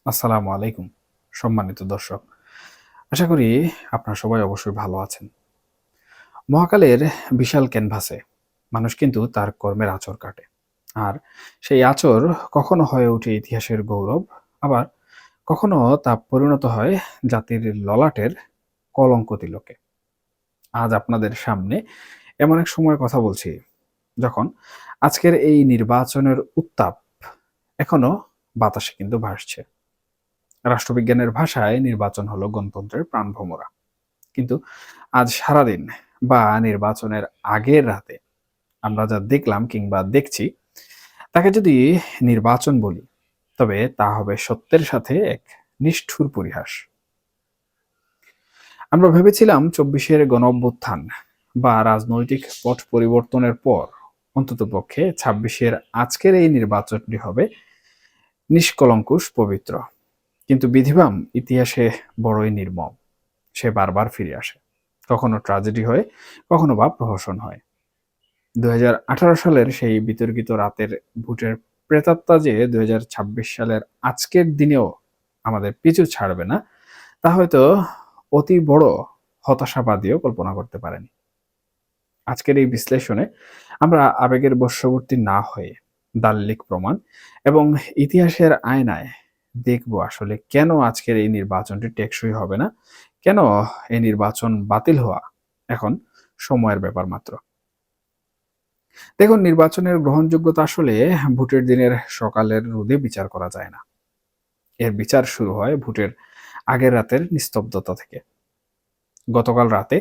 আসসালামু আলাইকুম সম্মানিত দর্শক। আশা করি আপনারা সবাই অবশ্যই ভালো আছেন। মহাকালের বিশাল ক্যানভাসে মানুষ কিন্তু তার কর্মের আঁচড় কাটে। আর সেই আঁচড় কখনো হয়ে ওঠে ইতিহাসের গৌরব, আবার কখনো তা পরিণত হয় জাতির ললাটের কলঙ্ক তিলকে। আজ আপনাদের সামনে এমন এক সময় কথা বলছি যখন আজকের এই নির্বাচনের উত্তাপ এখনো বাতাসে কিন্তু ভাসছে। রাষ্ট্রবিজ্ঞানের ভাষায় নির্বাচন হলো গণতন্ত্রের প্রাণভোমরা। কিন্তু আজ সারাদিন বা নির্বাচনের আগের রাতে আমরা যা দেখলাম কিংবা দেখছি, তাকে যদি নির্বাচন বলি, তবে তা হবে সত্যের সাথে এক নিষ্ঠুর পরিহাস। আমরা ভেবেছিলাম ২৪-এর গণঅভ্যুত্থান বা রাজনৈতিক পট পরিবর্তনের পর অন্ততপক্ষে ২৬-এর আজকের এই নির্বাচনটি হবে নিষ্কলঙ্কুশ পবিত্র। কিন্তু বিধিবাম ইতিহাসে বড়ই নির্মম। সে বারবার ফিরে আসে, কখনো ট্র্যাজেডি হয়, কখনো বা প্রহসন হয়। ২০১৮ সালের সেই বিতর্কিত রাতের ভোটের প্রেতাত্মা যে ২০২৬ সালের আজকের দিনেও আমাদের পিছু ছাড়বে না, তা হয়তো অতি বড় হতাশাবাদীও কল্পনা করতে পারেনি। আজকের এই বিশ্লেষণে আমরা আবেগের বশবর্তী না হয়ে দালিলিক প্রমাণ এবং ইতিহাসের আয়নায় দেখব আসলে কেন আজকের এই নির্বাচনটি টেকসই হবে না, কেন এই নির্বাচন বাতিল হওয়া এখন সময়ের ব্যাপার মাত্র। দেখুন, নির্বাচনের গ্রহণযোগ্যতা আসলে ভোটের দিনের সকালের রোদে বিচার করা যায় না। এর বিচার শুরু হয় ভোটের আগের রাতের নিস্তব্ধতা থেকে। গতকাল রাতে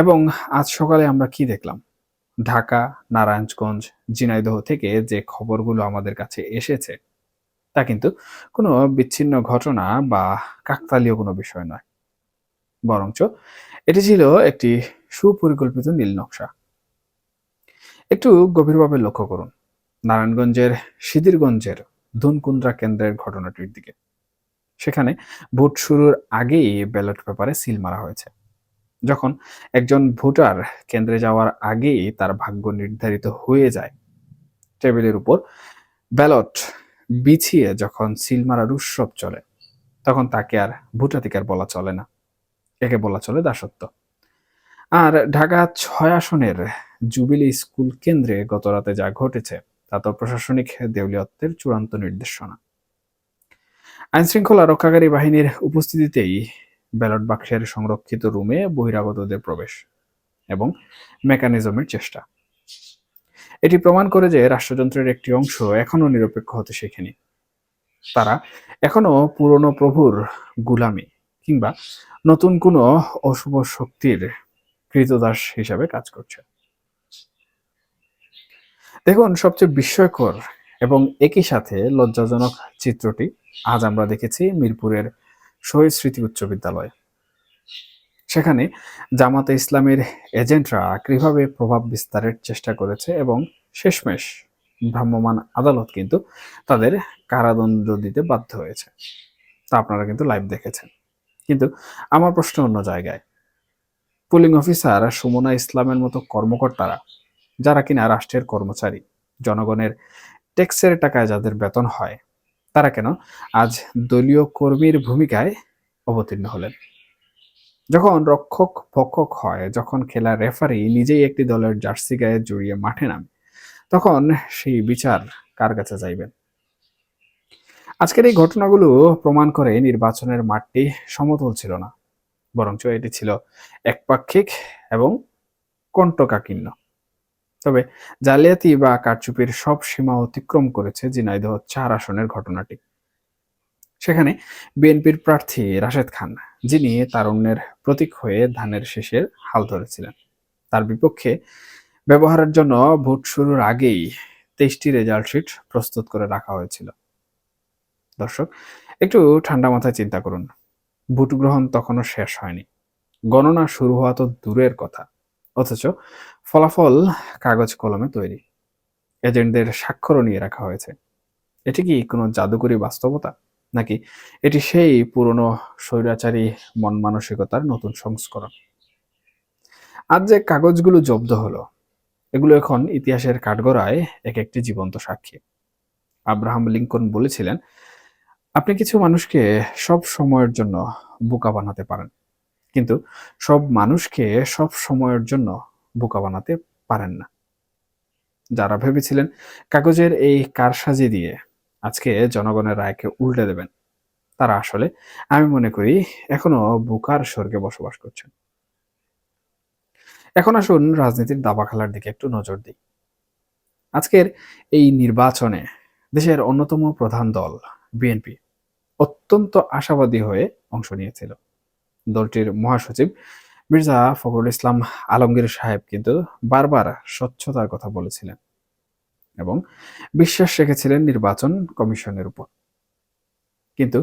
এবং আজ সকালে আমরা কি দেখলাম? ঢাকা, নারায়ণগঞ্জ, ঝিনাইদহ থেকে যে খবরগুলো আমাদের কাছে এসেছে, তা কিন্তু কোনো বিচ্ছিন্ন ঘটনা বা কাকতালীয় কোনো বিষয় নয়। বরঞ্চ এটি ছিল একটি সুপরিকল্পিত নীলনকশা। একটু গভীরভাবে লক্ষ্য করুন নারায়ণগঞ্জের সিদিরগঞ্জের ধুনকুন্দ্রা কেন্দ্রের ঘটনাটির দিকে। সেখানে ভোট শুরুর আগেই ব্যালট পেপারে সিল মারা হয়েছে। যখন একজন ভোটার কেন্দ্রে যাওয়ার আগেই তার ভাগ্য নির্ধারিত হয়ে যায়, টেবিলের উপর ব্যালট বিছিয়ে যখন সিল মারার উৎসব চলে, তখন তাকে আর ভোটাধিকার বলা চলে না, একে বলা চলে দাসত্ব। আর ঢাকা ৬ আসনের জুবিলি স্কুল কেন্দ্রে গতরাতে যা ঘটেছে, তা তো প্রশাসনিক দেউলিয়ত্বের চূড়ান্ত নির্দেশনা। আইনশৃঙ্খলা রক্ষাকারী বাহিনীর উপস্থিতিতেই ব্যালট বাক্সের সংরক্ষিত রুমে বহিরাগতদের প্রবেশ এবং মেকানিজমের চেষ্টা। এটি প্রমাণ করে যে রাষ্ট্রযন্ত্রের একটি অংশ এখনো নিরপেক্ষ হতে শেখেনি। তারা এখনো পুরনো প্রভুর গুলামি কিংবা নতুন কোনো অশুভ শক্তির কৃতদাস হিসাবে কাজ করছে। দেখুন, সবচেয়ে বিস্ময়কর এবং একই সাথে লজ্জাজনক চিত্রটি আজ আমরা দেখেছি মিরপুরের শহীদ স্মৃতি উচ্চ বিদ্যালয়। সেখানে জামাতে ইসলামের এজেন্টরা কিভাবে প্রভাব বিস্তারের চেষ্টা করেছে এবং শেষমেশ ভ্রাম্যমাণ আদালত কিন্তু তাদের কারাদণ্ড দিতে বাধ্য হয়েছে। তা আপনারা কিন্তু লাইভ দেখেছেন। কিন্তু আমার প্রশ্ন অন্য জায়গায়। পুলিং অফিসার সুমনা ইসলামের মতো কর্মকর্তারা, যারা কিনা রাষ্ট্রের কর্মচারী, জনগণের ট্যাক্সের টাকায় যাদের বেতন হয়, তারা কেন আজ দলীয় কর্মীর ভূমিকায় অবতীর্ণ হলেন? যখন রক্ষক ভক্ষক হয়, যখন খেলার রেফারি নিজেই একটি দলের জার্সি গায়ে জড়িয়ে মাঠে নামে, তখন সেই বিচার কার কাছে যাইবেন? আজকের এই ঘটনাগুলো প্রমাণ করে নির্বাচনের মাঠটি সমতল ছিল না, বরঞ্চ এটি ছিল একপাক্ষিক এবং কণ্টকাকীর্ণ। তবে জালিয়াতি বা কারচুপির সব সীমা অতিক্রম করেছে ঝিনাইদহ ৪ আসনের ঘটনাটি। সেখানে বিএনপির প্রার্থী রাশেদ খান, যিনি তারুণ্যের প্রতীক হয়ে ধানের শীষের হাল ধরেছিলেন, তার বিপক্ষে ব্যবহারের জন্য ভোট শুরুর আগেই ২৩টি রেজাল্ট শিট প্রস্তুত করে রাখা হয়েছিল। দর্শক, একটু ঠান্ডা মাথায় চিন্তা করুন। ভোট গ্রহণ তখনও শেষ হয়নি, গণনা শুরু হওয়া তো দূরের কথা, অথচ ফলাফল কাগজ কলমে তৈরি, এজেন্টদের স্বাক্ষরও নিয়ে রাখা হয়েছে। এটি কি কোনো জাদুকরী বাস্তবতা, নাকি এটি সেই পুরনো স্বৈরাচারী মন মানসিকতার নতুন সংস্করণ? আজ যে কাগজগুলো জব্দ হলো, এগুলো এখন ইতিহাসের কাঠগড়ায় এক একটি জীবন্ত সাক্ষী। আব্রাহাম লিঙ্কন বলেছিলেন, আপনি কিছু মানুষকে সব সময়ের জন্য বোকা বানাতে পারেন, কিন্তু সব মানুষকে সব সময়ের জন্য বোকা বানাতে পারেন না। যারা ভেবেছিলেন কাগজের এই কারসাজি দিয়ে আজকে জনগণের রায়কে উল্টে দেবেন, তারা আসলে, আমি মনে করি, এখনো বোকার স্বর্গে বসবাস করছেন। এখন আসুন রাজনীতির দাবা খেলার দিকে একটু নজর দিই। আজকের এই নির্বাচনে দেশের অন্যতম প্রধান দল বিএনপি অত্যন্ত আশাবাদী হয়ে অংশ নিয়েছিল। দলটির মহাসচিব মির্জা ফখরুল ইসলাম আলমগীর সাহেব কিন্তু বারবার স্বচ্ছতার কথা বলেছিলেন এবং বিশ্বাস রেখেছিলেন নির্বাচন কমিশনের উপর। কিন্তু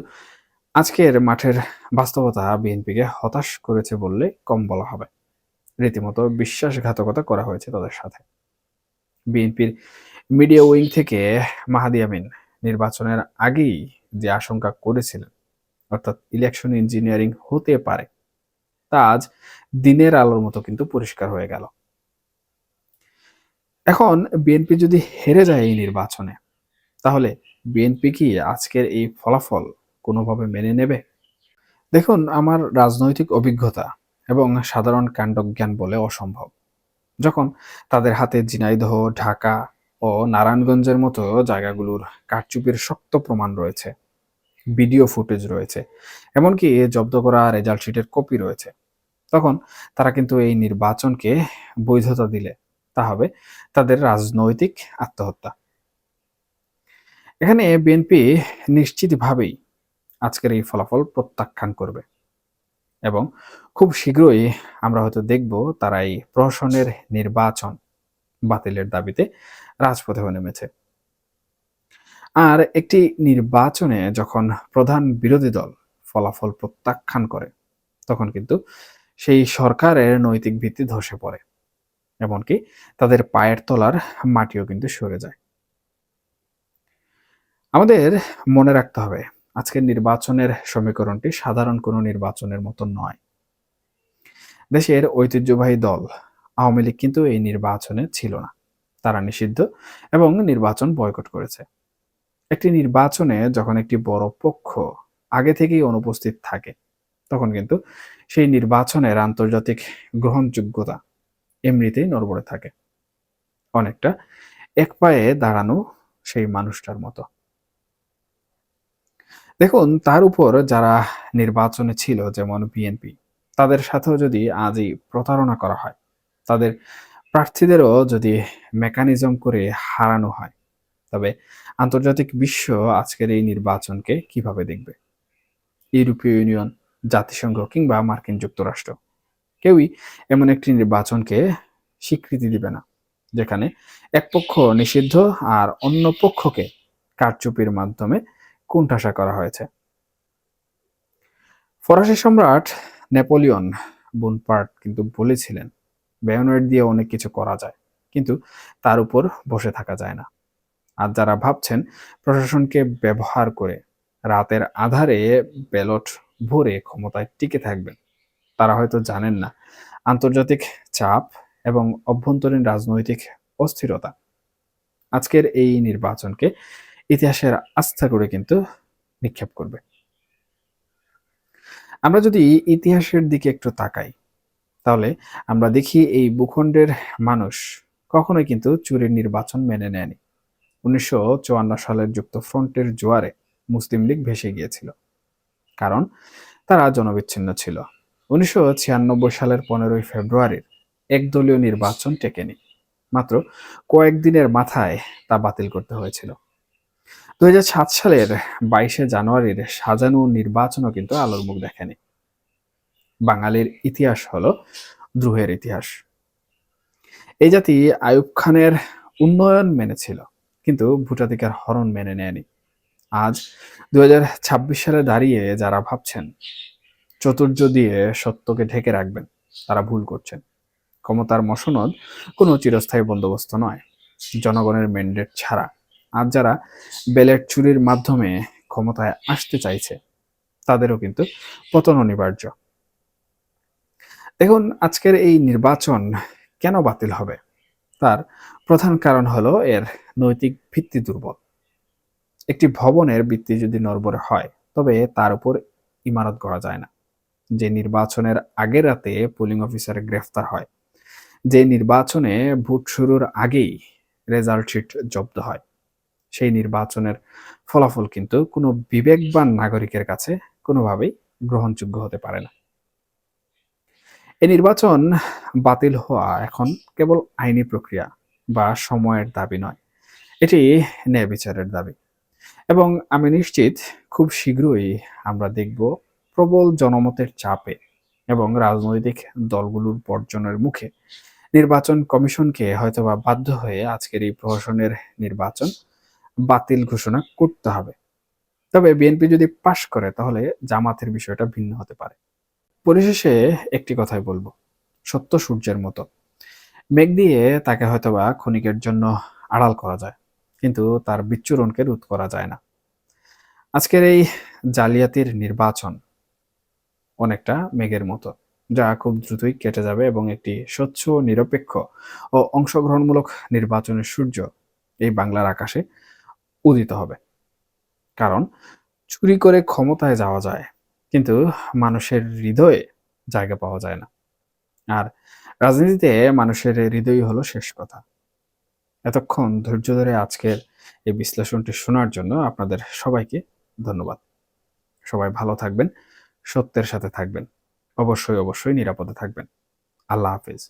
আজকের মাঠের বাস্তবতা বিএনপিকে হতাশ করেছে বললে কম বলা হবে। রীতিমতো বিশ্বাসঘাতকতা করা হয়েছে তাদের সাথে। বিএনপির মিডিয়া উইং থেকে মাহাদি আমিন নির্বাচনের আগেই যে আশঙ্কা করেছিলেন, অর্থাৎ ইলেকশন ইঞ্জিনিয়ারিং হতে পারে, তা আজ দিনের আলোর মতো কিন্তু পরিষ্কার হয়ে গেল। এখন বিএনপি যদি হেরে যায় এই নির্বাচনে, তাহলে বিএনপি কি আজকের এই ফলাফল কোনোভাবে মেনে নেবে? দেখুন, আমার রাজনৈতিক অভিজ্ঞতা এবং সাধারণ কাণ্ডজ্ঞান বলে অসম্ভব। যখন তাদের হাতে ঝিনাইদহ, ঢাকা ও নারায়ণগঞ্জের মতো জায়গাগুলোর কারচুপির শক্ত প্রমাণ রয়েছে, ভিডিও ফুটেজ রয়েছে, এমনকি জব্দ করা রেজাল্ট শিটের কপি রয়েছে, তখন তারা কিন্তু এই নির্বাচনকে বৈধতা দিলে তা হবে তাদের রাজনৈতিক আত্মহত্যা। এখানে বিএনপি নিশ্চিতভাবেই আজকের এই ফলাফল প্রত্যাখ্যান করবে এবং খুব শীঘ্রই আমরা হয়তো দেখব তারা এই প্রহসনের নির্বাচন বাতিলের দাবিতে রাজপথেও নেমেছে। আর একটি নির্বাচনে যখন প্রধান বিরোধী দল ফলাফল প্রত্যাখ্যান করে, তখন কিন্তু সেই সরকারের নৈতিক ভিত্তি ধসে পড়ে, এমনকি তাদের পায়ের তলার মাটিও কিন্তু সরে যায়। আমাদের মনে রাখতে হবে, আজকের নির্বাচনের সমীকরণটি সাধারণ কোনো নির্বাচনের মতো নয়। দেশের ঐতিহ্যবাহী দল আওয়ামী লীগ কিন্তু এই নির্বাচনে ছিল না। তারা নিষিদ্ধ এবং নির্বাচন বয়কট করেছে। একটি নির্বাচনে যখন একটি বড় পক্ষ আগে থেকেই অনুপস্থিত থাকে, তখন কিন্তু সেই নির্বাচনের আন্তর্জাতিক গ্রহণযোগ্যতা এমনিতেই নড়বড়ে থাকে, অনেকটা এক পায়ে দাঁড়ানো সেই মানুষটার মতো। দেখুন, তার উপর যারা নির্বাচনে ছিল, যেমন বিএনপি, তাদের সাথেও যদি আজই প্রতারণা করা হয়, তাদের প্রার্থীদেরও যদি মেকানিজম করে হারানো হয়, তবে আন্তর্জাতিক বিশ্ব আজকের এই নির্বাচনকে কিভাবে দেখবে? ইউরোপীয় ইউনিয়ন, জাতিসংঘ কিংবা মার্কিন যুক্তরাষ্ট্র কেউই এমন একটি নির্বাচনকে স্বীকৃতি দিবে না যেখানে এক পক্ষ নিষিদ্ধ আর অন্য পক্ষকে কারচুপির মাধ্যমে কোণঠাসা করা হয়েছে। ফরাসি সম্রাট নেপোলিয়ন বোনাপার্ট কিন্তু বলেছিলেন, ব্যায়োনেট দিয়ে অনেক কিছু করা যায়, কিন্তু তার উপর বসে থাকা যায় না। আর যারা ভাবছেন প্রশাসনকে ব্যবহার করে রাতের আধারে ব্যালট ভরে ক্ষমতায় টিকে থাকবেন, তারা হয়তো জানেন না আন্তর্জাতিক চাপ এবং অভ্যন্তরীণ রাজনৈতিক অস্থিরতা আজকের এই নির্বাচনকে ইতিহাসের আস্থা করে কিন্তু নিক্ষেপ করবে। আমরা যদি ইতিহাসের দিকে একটু তাকাই, তাহলে আমরা দেখি এই ভূখণ্ডের মানুষ কখনোই কিন্তু চুরির নির্বাচন মেনে নেয়নি। ১৯৫৪ সালের যুক্তফ্রন্টের জোয়ারে মুসলিম লীগ ভেসে গিয়েছিল, কারণ তারা জনবিচ্ছিন্ন ছিল। ১৯৯৬ সালের ১৫ই ফেব্রুয়ারির একদলীয় নির্বাচন টেকেনি, মাত্র কয়েকদিনের মাথায় তা বাতিল করতে হয়েছিল। ২০০৭ সালের ২২শে জানুয়ারির সাজানো নির্বাচনও কিন্তু আলোর মুখ দেখেনি। বাঙালির ইতিহাস হলো দ্রোহের ইতিহাস। এই জাতি আইয়ুব খানের উন্নয়ন মেনেছিল, কিন্তু ভোটাধিকার হরণ মেনে নেয়নি। আজ ২০২৬ সালে দাঁড়িয়ে যারা ভাবছেন চতুর্য দিয়ে সত্যকে ঢেকে রাখবেন, তারা ভুল করছেন। ক্ষমতার মসনদ কোনো চিরস্থায়ী বন্দোবস্ত নয়, জনগণের ম্যান্ডেট ছাড়া। আজ যারা ব্যালট চুরির মাধ্যমে ক্ষমতায় আসতে চাইছে, তাদেরও কিন্তু পতন অনিবার্য। দেখুন, আজকের এই নির্বাচন কেন বাতিল হবে, তার প্রধান কারণ হলো এর নৈতিক ভিত্তি দুর্বল। একটি ভবনের ভিত্তি যদি নড়বড়ে হয়, তবে তার উপর ইমারত গড়া যায় না। যে নির্বাচনের আগের রাতে পোলিং অফিসার গ্রেফতার হয়, যে নির্বাচনে ভোট শুরুর আগেই রেজাল্ট শিট জব্দ হয়, সেই নির্বাচনের ফলাফল কিন্তু কোনো বিবেকবান নাগরিকের কাছে কোনোভাবেই গ্রহণযোগ্য হতে পারে না। এই নির্বাচন বাতিল হওয়া এখন কেবল আইনি প্রক্রিয়া বা সময়ের দাবি নয়, এটি ন্যায় বিচারের দাবি। এবং আমি নিশ্চিত খুব শীঘ্রই আমরা দেখব প্রবল জনমতের চাপে এবং রাজনৈতিক দলগুলোর বর্জনের মুখে নির্বাচন কমিশনকে হয়তোবা বাধ্য হয়ে আজকের এই প্রহসনের নির্বাচন বাতিল ঘোষণা করতে হবে। তবে বিএনপি যদি পাশ করে, তাহলে জামাতের বিষয়টা ভিন্ন হতে পারে। পরিশেষে একটি কথাই বলবো, সত্য সূর্যের মতো, মেঘ দিয়ে তাকে হয়তোবা ক্ষণিকের জন্য আড়াল করা যায়, কিন্তু তার বিচ্ছুরণকে রোধ করা যায় না। আজকের এই জালিয়াতির নির্বাচন অনেকটা মেঘের মতো, যা খুব দ্রুতই কেটে যাবে এবং একটি স্বচ্ছ, নিরপেক্ষ ও অংশগ্রহণমূলক নির্বাচনের সূর্য এই বাংলার আকাশে উদিত হবে। কারণ চুরি করে ক্ষমতায় যাওয়া যায়, কিন্তু মানুষের হৃদয়ে জায়গা পাওয়া যায় না। আর রাজনীতিতে মানুষের হৃদয় হলো শেষ কথা। এতক্ষণ ধৈর্য ধরে আজকের এই বিশ্লেষণটি শোনার জন্য আপনাদের সবাইকে ধন্যবাদ। সবাই ভালো থাকবেন, সত্যের সাথে থাকবেন, অবশ্যই অবশ্যই নিরাপদে থাকবেন। আল্লাহ হাফেজ।